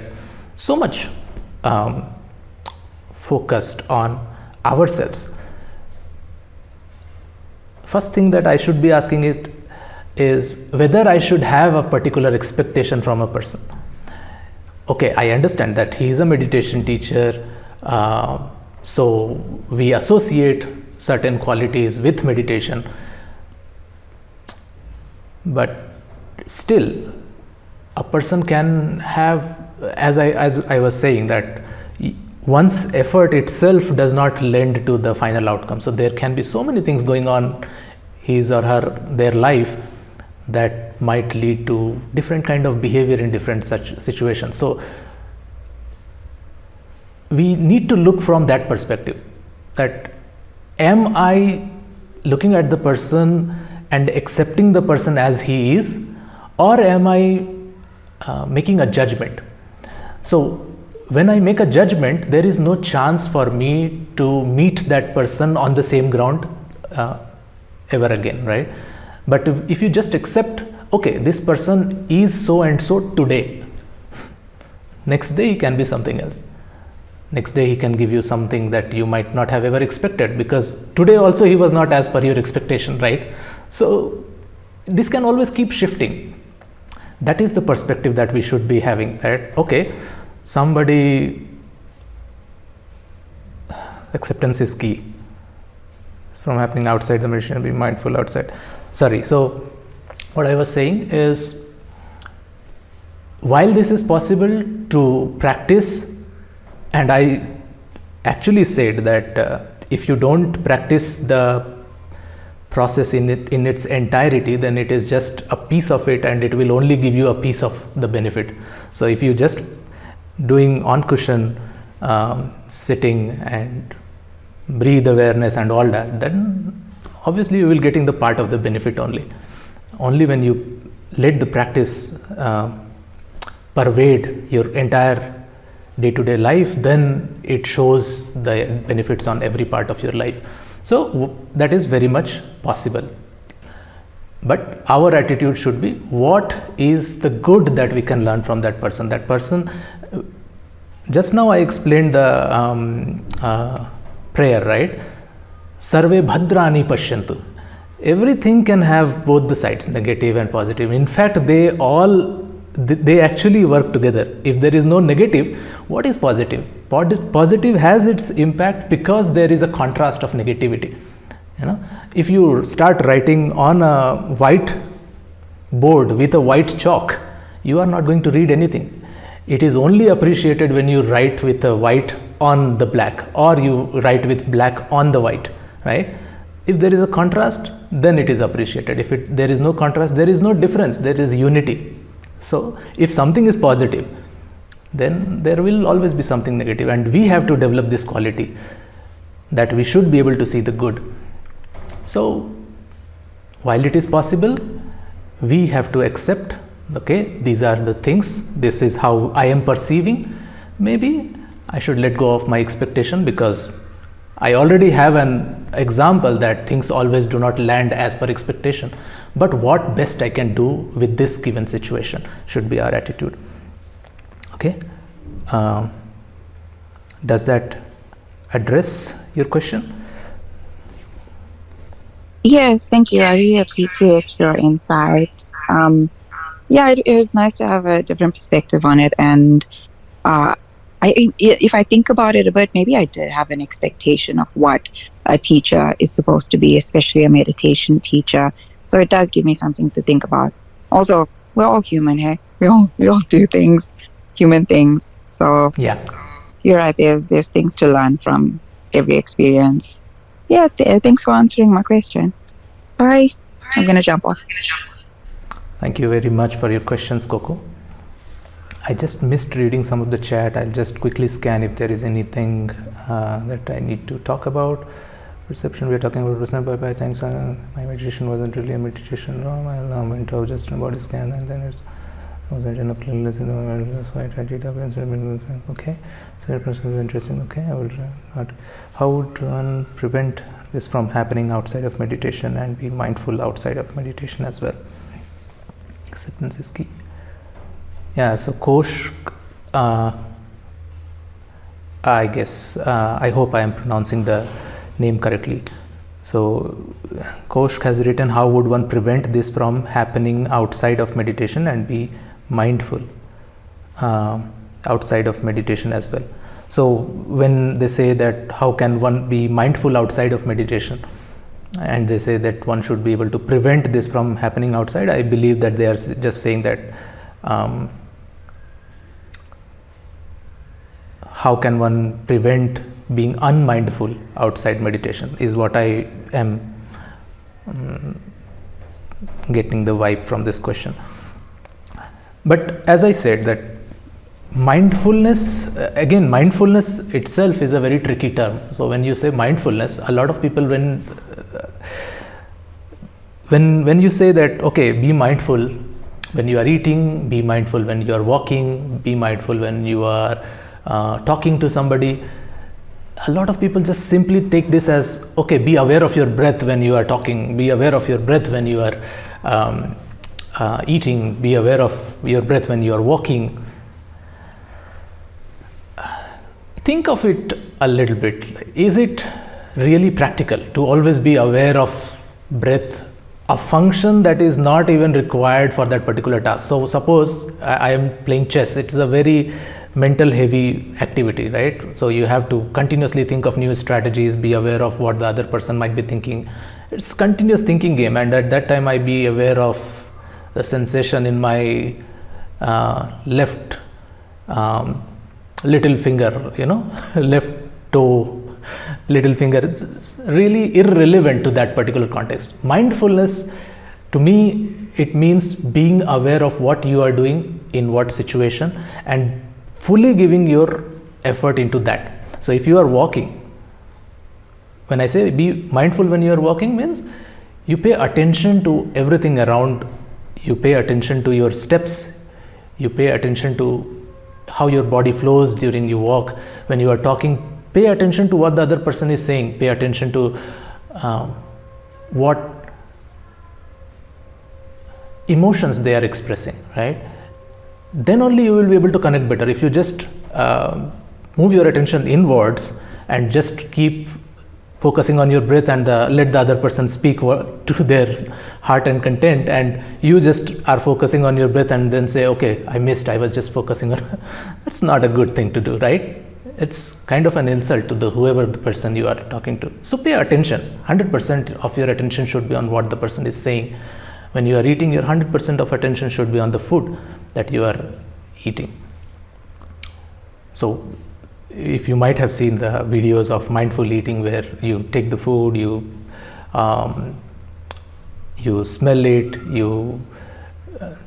so much focused on ourselves. First thing that I should be asking is whether I should have a particular expectation from a person. Okay, I understand that he is a meditation teacher, so we associate certain qualities with meditation, but still a person can have, as I was saying, that one's effort itself does not lend to the final outcome. So there can be so many things going on his or their life that might lead to different kind of behavior in different such situations. So we need to look from that perspective, that am I looking at the person and accepting the person as he is, or am I making a judgment? So when I make a judgment, there is no chance for me to meet that person on the same ground ever again, right? But if you just accept, okay, this person is so and so today, next day he can be something else. Next day he can give you something that you might not have ever expected, because today also he was not as per your expectation, right? So this can always keep shifting. That is the perspective that we should be having, that okay, somebody, acceptance is key. It's from happening outside the meditation, be mindful outside. Sorry, so what I was saying is, while this is possible to practice, and I actually said that if you don't practice the process in its entirety, then it is just a piece of it and it will only give you a piece of the benefit. So if you just doing on cushion, sitting and breathe awareness and all that, then obviously you will getting the part of the benefit only. Only when you let the practice pervade your entire day-to-day life, then it shows the benefits on every part of your life. So that is very much possible. But our attitude should be, what is the good that we can learn from that person? That person, just now I explained the prayer, right? Sarve bhadrani pashyantu. Everything can have both the sides, negative and positive. In fact, they actually work together. If there is no negative, what is positive? Positive has its impact because there is a contrast of negativity. You know, if you start writing on a white board with a white chalk, you are not going to read anything. It is only appreciated when you write with a white on the black, or you write with black on the white, right? If there is a contrast, then it is appreciated. If there is no contrast, there is no difference, there is unity. So if something is positive, then there will always be something negative, and we have to develop this quality that we should be able to see the good. So while it is possible, we have to accept, okay, these are the things, this is how I am perceiving. Maybe I should let go of my expectation, because I already have an example that things always do not land as per expectation. But what best I can do with this given situation should be our attitude. Okay, does that address your question? Yes, thank you. I really appreciate your insight. Yeah, it is nice to have a different perspective on it. And if I think about it a bit, maybe I did have an expectation of what a teacher is supposed to be, especially a meditation teacher. So it does give me something to think about. Also, we're all human, hey? We all do things, human things. So Yeah, you're right. There's things to learn from every experience. Yeah, thanks for answering my question. Bye. I'm gonna jump off. thank you very much for your questions, Coco. I just missed reading some of the chat. I'll just quickly scan if there is anything that I need to talk about. Perception, we are talking about perception. Bye. Thanks. My meditation wasn't really a meditation. I went out just a body scan, and then it wasn't enough cleanliness. So I tried it up and okay. So it was interesting. Okay, I will not. How would one prevent this from happening outside of meditation and be mindful outside of meditation as well? Acceptance is key. Yeah. So Kosh I guess, I hope I am pronouncing the name correctly. So, Koshk has written, how would one prevent this from happening outside of meditation and be mindful outside of meditation as well. So, when they say that how can one be mindful outside of meditation, and they say that one should be able to prevent this from happening outside, I believe that they are just saying that how can one prevent being unmindful outside meditation is what I am getting the vibe from this question. But as I said, that mindfulness, again, mindfulness itself is a very tricky term. So when you say mindfulness, a lot of people, when you say that, okay, be mindful when you are eating, be mindful when you are walking, be mindful when you are talking to somebody, a lot of people just simply take this as, okay, be aware of your breath when you are talking, be aware of your breath when you are eating, be aware of your breath when you are walking. Think of it a little bit. Is it really practical to always be aware of breath, a function that is not even required for that particular task? So suppose I am playing chess. It is a very mental heavy activity, right? So you have to continuously think of new strategies, be aware of what the other person might be thinking. It's continuous thinking game, and at that time I be aware of the sensation in my left little finger, left toe, little finger. It's really irrelevant to that particular context. Mindfulness, to me, it means being aware of what you are doing in what situation and fully giving your effort into that. So if you are walking, when I say be mindful when you are walking, means you pay attention to everything around, you pay attention to your steps, you pay attention to how your body flows during you walk. When you are talking, pay attention to what the other person is saying, pay attention to what emotions they are expressing, right? Then only you will be able to connect better. If you just move your attention inwards and just keep focusing on your breath and let the other person speak to their heart and content, and you just are focusing on your breath and then say, okay, I missed, I was just focusing on that's not a good thing to do, right? It's kind of an insult to whoever the person you are talking to. So pay attention. 100% of your attention should be on what the person is saying. When you are eating, your 100% of attention should be on the food that you are eating. So if you might have seen the videos of mindful eating where you take the food, you smell it, you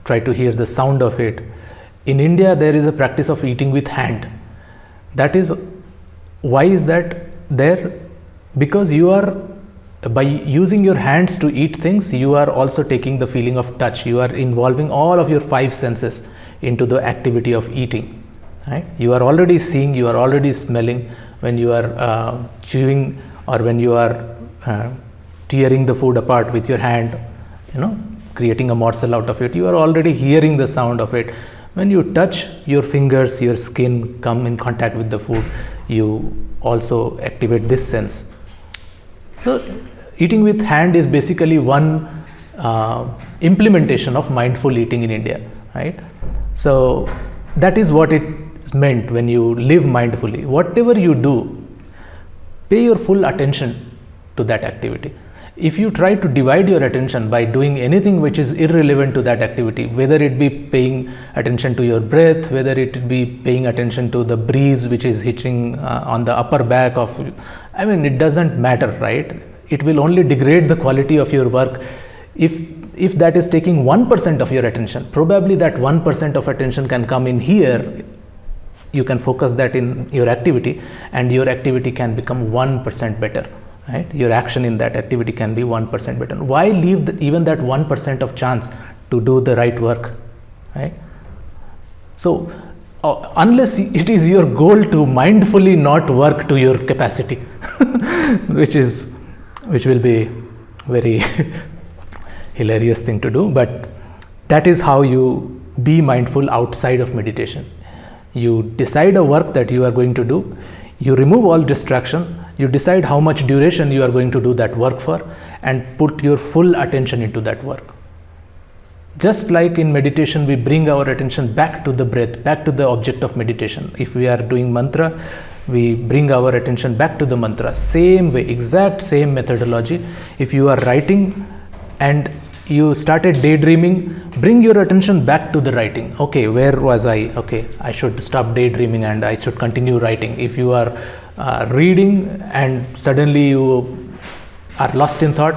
try to hear the sound of it. In India, there is a practice of eating with hand. That is, why is that there? Because you are, by using your hands to eat things, you are also taking the feeling of touch. You are involving all of your 5 senses into the activity of eating, right? You are already seeing, you are already smelling when you are chewing, or when you are tearing the food apart with your hand, creating a morsel out of it. You are already hearing the sound of it. When you touch, your fingers, your skin come in contact with the food, you also activate this sense. So eating with hand is basically one implementation of mindful eating in India, right? So that is what it meant when you live mindfully. Whatever you do, pay your full attention to that activity. If you try to divide your attention by doing anything which is irrelevant to that activity, whether it be paying attention to your breath, whether it be paying attention to the breeze which is hitting on the upper back of, it doesn't matter, right? It will only degrade the quality of your work. If that is taking 1% of your attention, probably that 1% of attention can come in here. You can focus that in your activity, and your activity can become 1% better, right? Your action in that activity can be 1% better. Why leave even that 1% of chance to do the right work, right? So unless it is your goal to mindfully not work to your capacity, which will be very hilarious thing to do, but that is how you be mindful outside of meditation. You decide a work that you are going to do, You remove all distraction, you decide how much duration you are going to do that work for, and put your full attention into that work. Just like in meditation, we bring our attention back to the breath, back to the object of meditation. If we are doing mantra, we bring our attention back to the mantra. Same way, exact same methodology. If you are writing and you started daydreaming, bring your attention back to the writing. Okay, where was I? Okay, I should stop daydreaming and I should continue writing. If you are reading and suddenly you are lost in thought,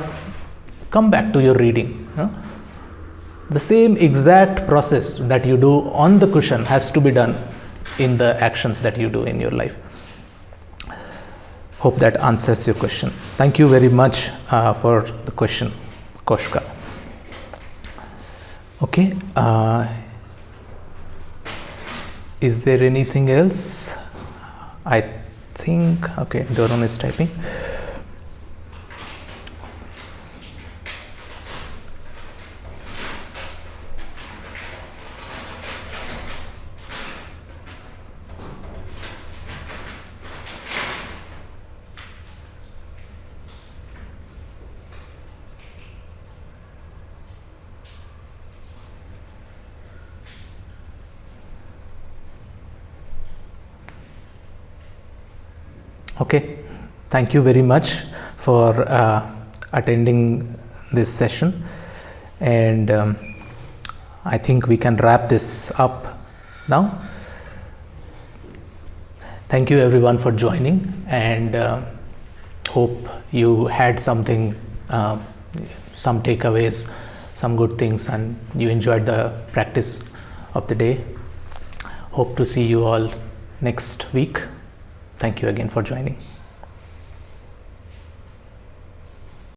come back to your reading. The same exact process that you do on the cushion has to be done in the actions that you do in your life. Hope that answers your question. Thank you very much for the question, Koshka. Okay, is there anything else? I think, okay, Doron is typing. Okay, thank you very much for attending this session, and I think we can wrap this up now. Thank you everyone for joining, and hope you had something, some takeaways, some good things, and you enjoyed the practice of the day. Hope to see you all next week. Thank you again for joining.